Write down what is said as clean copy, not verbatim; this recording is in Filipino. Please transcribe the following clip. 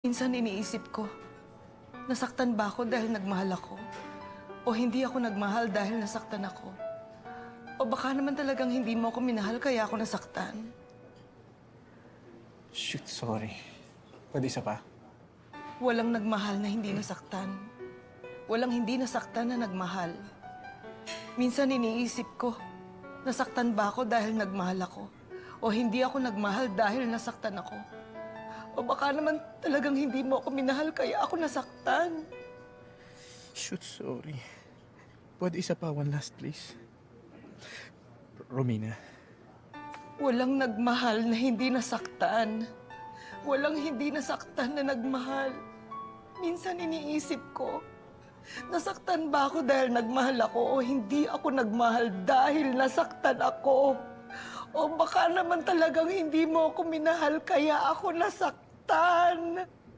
Minsan iniisip ko, nasaktan ba ako dahil nagmahal ako? O hindi ako nagmahal dahil nasaktan ako? O baka naman talagang hindi mo ako minahal kaya ako nasaktan? Shoot, sorry. Pwede isa pa? Walang nagmahal na hindi nasaktan. Walang hindi nasaktan na nagmahal. Minsan iniisip ko, nasaktan ba ako dahil nagmahal ako? O hindi ako nagmahal dahil nasaktan ako? O baka naman talagang hindi mo ako minahal kaya ako nasaktan? Shoot, sorry. Pwede isa pa, one last please. Romina. Walang nagmahal na hindi nasaktan. Walang hindi nasaktan na nagmahal. Minsan iniisip ko, nasaktan ba ako dahil nagmahal ako o hindi ako nagmahal dahil nasaktan ako? O baka naman talagang hindi mo ako minahal kaya ako nasaktan?